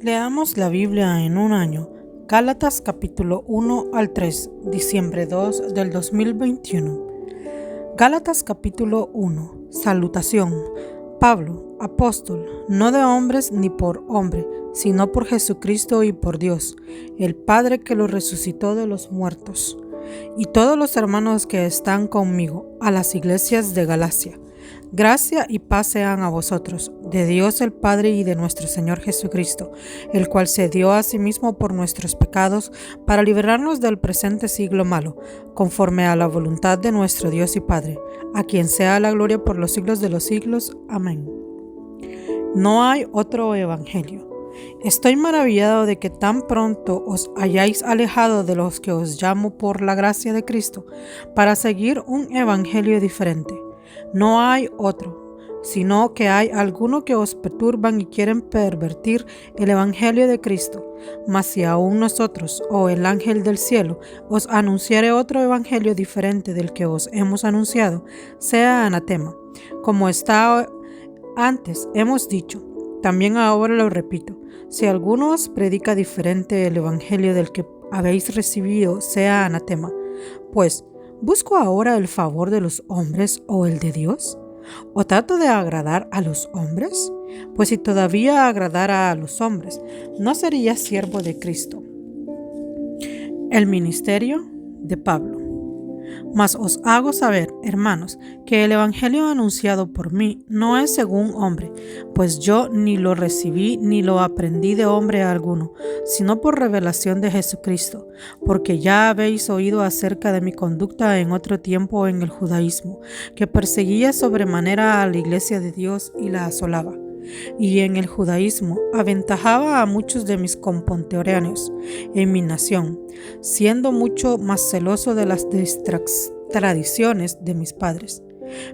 Leamos la Biblia en un año. Gálatas capítulo 1 al 3, diciembre 2 del 2021. Gálatas capítulo 1. Salutación. Pablo, apóstol, no de hombres ni por hombre, sino por Jesucristo y por Dios, el Padre que lo resucitó de los muertos. Y todos los hermanos que están conmigo, a las iglesias de Galacia. Gracia y paz sean a vosotros, de Dios el Padre y de nuestro Señor Jesucristo, el cual se dio a sí mismo por nuestros pecados para librarnos del presente siglo malo, conforme a la voluntad de nuestro Dios y Padre, a quien sea la gloria por los siglos de los siglos. Amén. No hay otro evangelio. Estoy maravillado de que tan pronto os hayáis alejado de los que os llamo por la gracia de Cristo, para seguir un evangelio diferente. No hay otro, sino que hay algunos que os perturban y quieren pervertir el evangelio de Cristo. Mas si aún nosotros, o el ángel del cielo, os anunciare otro evangelio diferente del que os hemos anunciado, sea anatema. Como está antes hemos dicho, también ahora lo repito, si alguno os predica diferente el evangelio del que habéis recibido, sea anatema. Pues, ¿busco ahora el favor de los hombres o el de Dios? ¿O trato de agradar a los hombres? Pues si todavía agradara a los hombres, no sería siervo de Cristo. El ministerio de Pablo. Mas os hago saber, hermanos, que el evangelio anunciado por mí no es según hombre, pues yo ni lo recibí ni lo aprendí de hombre alguno, sino por revelación de Jesucristo, porque ya habéis oído acerca de mi conducta en otro tiempo en el judaísmo, que perseguía sobremanera a la iglesia de Dios y la asolaba. Y en el judaísmo aventajaba a muchos de mis contemporáneos en mi nación, siendo mucho más celoso de las tradiciones de mis padres.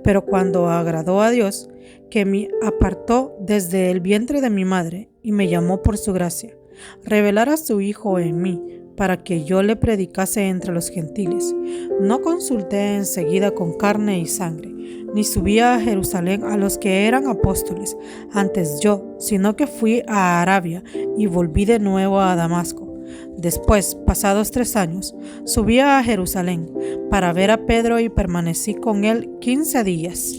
Pero cuando agradó a Dios, que me apartó desde el vientre de mi madre y me llamó por su gracia, revelar a su Hijo en mí, para que yo le predicase entre los gentiles, no consulté enseguida con carne y sangre, ni subí a Jerusalén a los que eran apóstoles, antes yo, sino que fui a Arabia y volví de nuevo a Damasco. Después, pasados 3 años, subí a Jerusalén para ver a Pedro y permanecí con él 15 días.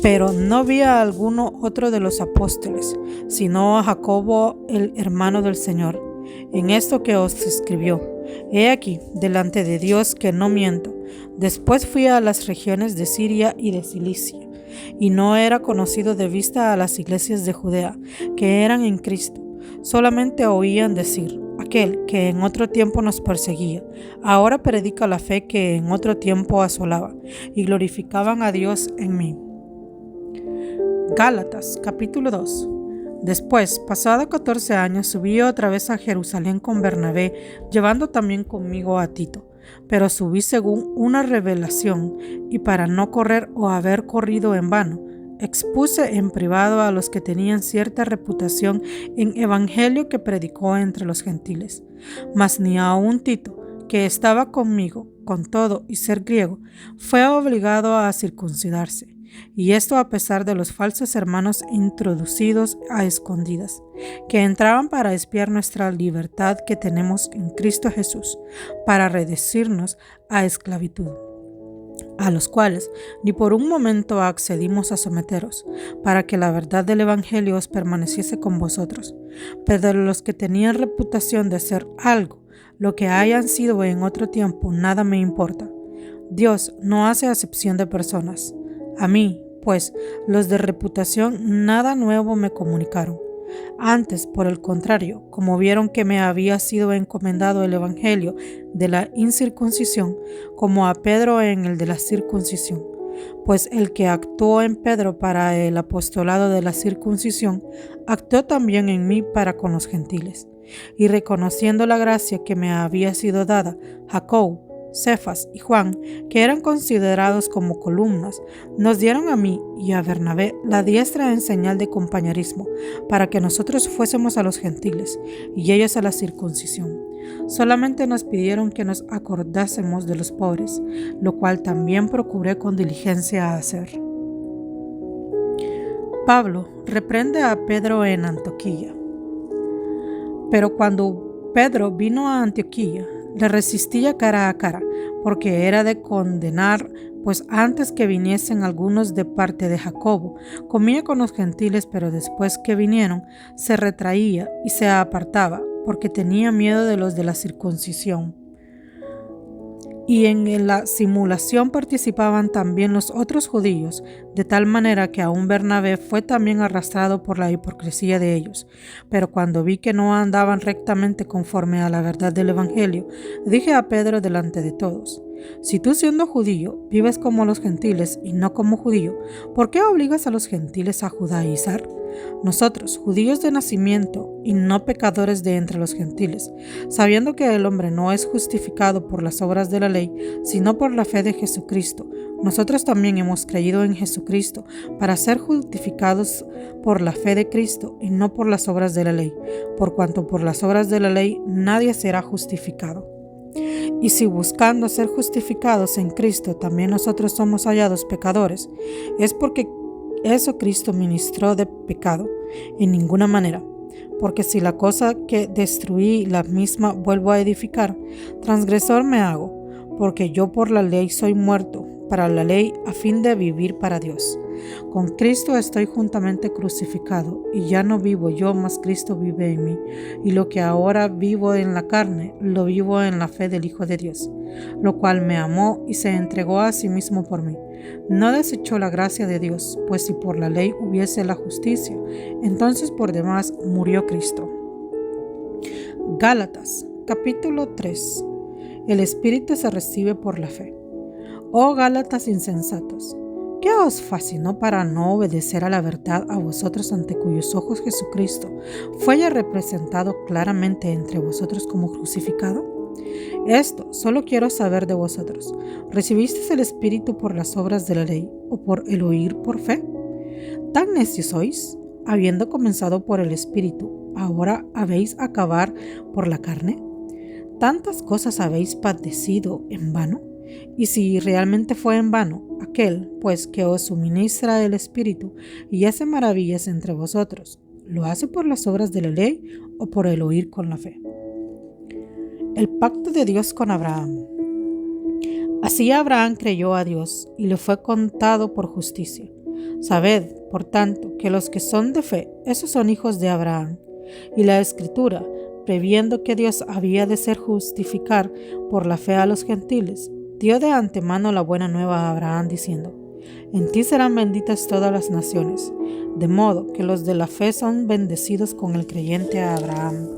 Pero no vi a alguno otro de los apóstoles, sino a Jacobo, el hermano del Señor. En esto que os escribió, he aquí, delante de Dios que no miento. Después fui a las regiones de Siria y de Cilicia, y no era conocido de vista a las iglesias de Judea, que eran en Cristo. Solamente oían decir, aquel que en otro tiempo nos perseguía, ahora predica la fe que en otro tiempo asolaba, y glorificaban a Dios en mí. Gálatas capítulo 2. Después, pasado 14 años, subí otra vez a Jerusalén con Bernabé, llevando también conmigo a Tito. Pero subí según una revelación, y para no correr o haber corrido en vano, expuse en privado a los que tenían cierta reputación en evangelio que predicó entre los gentiles. Mas ni aun Tito, que estaba conmigo, con todo y ser griego, fue obligado a circuncidarse. Y esto a pesar de los falsos hermanos introducidos a escondidas, que entraban para espiar nuestra libertad que tenemos en Cristo Jesús, para reducirnos a esclavitud, a los cuales ni por un momento accedimos a someteros, para que la verdad del Evangelio os permaneciese con vosotros. Pero los que tenían reputación de hacer algo, lo que hayan sido en otro tiempo, nada me importa. Dios no hace acepción de personas. A mí, pues, los de reputación nada nuevo me comunicaron. Antes, por el contrario, como vieron que me había sido encomendado el evangelio de la incircuncisión, como a Pedro en el de la circuncisión, pues el que actuó en Pedro para el apostolado de la circuncisión, actuó también en mí para con los gentiles. Y reconociendo la gracia que me había sido dada, Jacob, Cefas y Juan, que eran considerados como columnas, nos dieron a mí y a Bernabé la diestra en señal de compañerismo, para que nosotros fuésemos a los gentiles y ellos a la circuncisión. Solamente nos pidieron que nos acordásemos de los pobres, lo cual también procuré con diligencia hacer. Pablo reprende a Pedro en Antioquía. Pero cuando Pedro vino a Antioquía, le resistía cara a cara, porque era de condenar, pues antes que viniesen algunos de parte de Jacobo, comía con los gentiles, pero después que vinieron, se retraía y se apartaba, porque tenía miedo de los de la circuncisión. Y en la simulación participaban también los otros judíos, de tal manera que aún Bernabé fue también arrastrado por la hipocresía de ellos. Pero cuando vi que no andaban rectamente conforme a la verdad del Evangelio, dije a Pedro delante de todos: si tú, siendo judío, vives como los gentiles y no como judío, ¿por qué obligas a los gentiles a judaizar? Nosotros, judíos de nacimiento y no pecadores de entre los gentiles, sabiendo que el hombre no es justificado por las obras de la ley, sino por la fe de Jesucristo, nosotros también hemos creído en Jesucristo para ser justificados por la fe de Cristo y no por las obras de la ley, por cuanto por las obras de la ley nadie será justificado. Y si buscando ser justificados en Cristo también nosotros somos hallados pecadores, es porque eso Cristo ministró de pecado, en ninguna manera. Porque si la cosa que destruí la misma vuelvo a edificar, transgresor me hago, porque yo por la ley soy muerto, para la ley a fin de vivir para Dios. Con Cristo estoy juntamente crucificado, y ya no vivo yo, mas Cristo vive en mí. Y lo que ahora vivo en la carne, lo vivo en la fe del Hijo de Dios, lo cual me amó y se entregó a sí mismo por mí. No desechó la gracia de Dios, pues si por la ley hubiese la justicia, entonces por demás murió Cristo. Gálatas, capítulo 3. El Espíritu se recibe por la fe. Oh Gálatas insensatos, ¿qué os fascinó para no obedecer a la verdad a vosotros, ante cuyos ojos Jesucristo fue ya representado claramente entre vosotros como crucificado? Esto solo quiero saber de vosotros: ¿recibisteis el Espíritu por las obras de la ley o por el oír por fe? ¿Tan necios sois? Habiendo comenzado por el Espíritu, ¿ahora habéis acabar por la carne? ¿Tantas cosas habéis padecido en vano? Y si realmente fue en vano, aquel, pues, que os suministra el Espíritu y hace maravillas entre vosotros, ¿lo hace por las obras de la ley o por el oír con la fe? El pacto de Dios con Abraham. Así Abraham creyó a Dios y le fue contado por justicia. Sabed, por tanto, que los que son de fe, esos son hijos de Abraham. Y la Escritura, previendo que Dios había de ser justificar por la fe a los gentiles, dio de antemano la buena nueva a Abraham, diciendo: en ti serán benditas todas las naciones, de modo que los de la fe son bendecidos con el creyente a Abraham.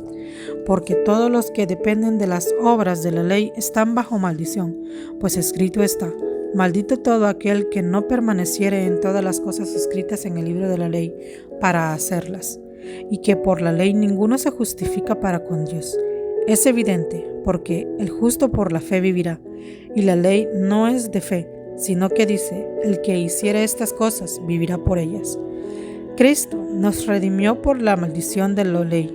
Porque todos los que dependen de las obras de la ley están bajo maldición, pues escrito está: maldito todo aquel que no permaneciere en todas las cosas escritas en el libro de la ley para hacerlas. Y que por la ley ninguno se justifica para con Dios. Es evidente, porque el justo por la fe vivirá, y la ley no es de fe, sino que dice: el que hiciere estas cosas vivirá por ellas. Cristo nos redimió por la maldición de la ley,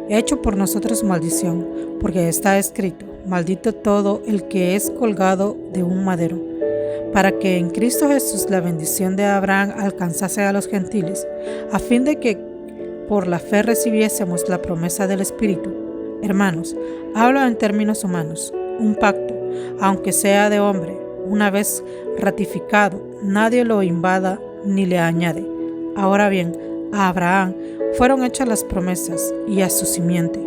hecho por nosotros maldición, porque está escrito: maldito todo el que es colgado de un madero, para que en Cristo Jesús la bendición de Abraham alcanzase a los gentiles, a fin de que por la fe recibiésemos la promesa del Espíritu. Hermanos, hablo en términos humanos. Un pacto, aunque sea de hombre, una vez ratificado, nadie lo invada ni le añade. Ahora bien, a Abraham fueron hechas las promesas, y a su simiente.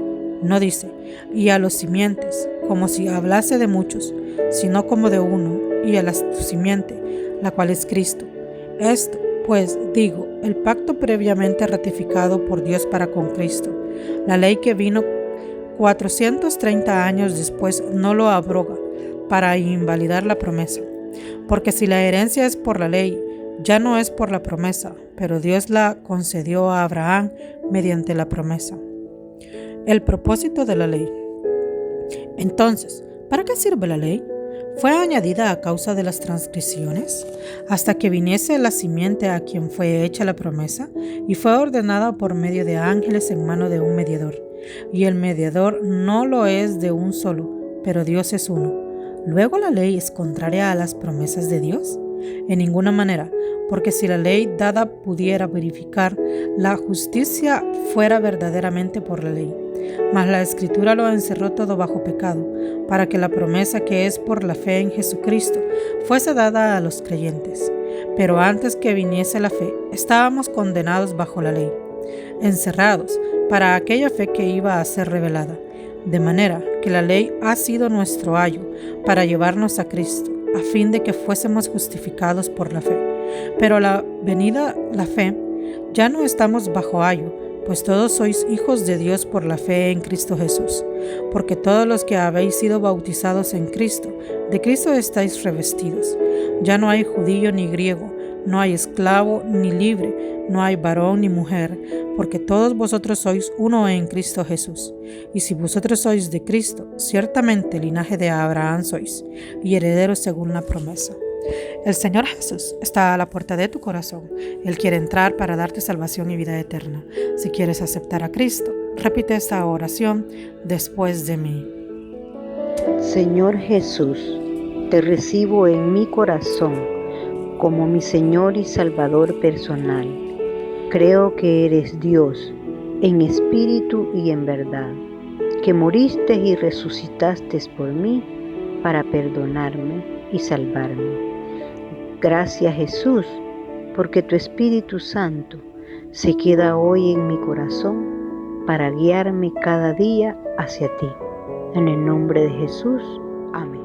No dice: y a los simientes, como si hablase de muchos, sino como de uno, y a la simiente, la cual es Cristo. Esto, pues, digo, el pacto previamente ratificado por Dios para con Cristo. La ley que vino 430 años después no lo abroga para invalidar la promesa. Porque si la herencia es por la ley, ya no es por la promesa, pero Dios la concedió a Abraham mediante la promesa. El propósito de la ley. Entonces, ¿para qué sirve la ley? ¿Fue añadida a causa de las transgresiones, hasta que viniese la simiente a quien fue hecha la promesa, y fue ordenada por medio de ángeles en mano de un mediador? Y el mediador no lo es de un solo, pero Dios es uno. ¿Luego la ley es contraria a las promesas de Dios? En ninguna manera, porque si la ley dada pudiera verificar, la justicia fuera verdaderamente por la ley. Mas la Escritura lo encerró todo bajo pecado, para que la promesa que es por la fe en Jesucristo fuese dada a los creyentes. Pero antes que viniese la fe, estábamos condenados bajo la ley, encerrados para aquella fe que iba a ser revelada. De manera que la ley ha sido nuestro ayo para llevarnos a Cristo, a fin de que fuésemos justificados por la fe. Pero a la venida la fe, ya no estamos bajo ayo, pues todos sois hijos de Dios por la fe en Cristo Jesús. Porque todos los que habéis sido bautizados en Cristo, de Cristo estáis revestidos. Ya no hay judío ni griego, no hay esclavo ni libre, no hay varón ni mujer, porque todos vosotros sois uno en Cristo Jesús. Y si vosotros sois de Cristo, ciertamente linaje de Abraham sois, y herederos según la promesa. El Señor Jesús está a la puerta de tu corazón. Él quiere entrar para darte salvación y vida eterna. Si quieres aceptar a Cristo, repite esta oración después de mí. Señor Jesús, te recibo en mi corazón como mi Señor y Salvador personal. Creo que eres Dios en espíritu y en verdad, que moriste y resucitaste por mí para perdonarme y salvarme. Gracias Jesús, porque tu Espíritu Santo se queda hoy en mi corazón para guiarme cada día hacia ti. En el nombre de Jesús, amén.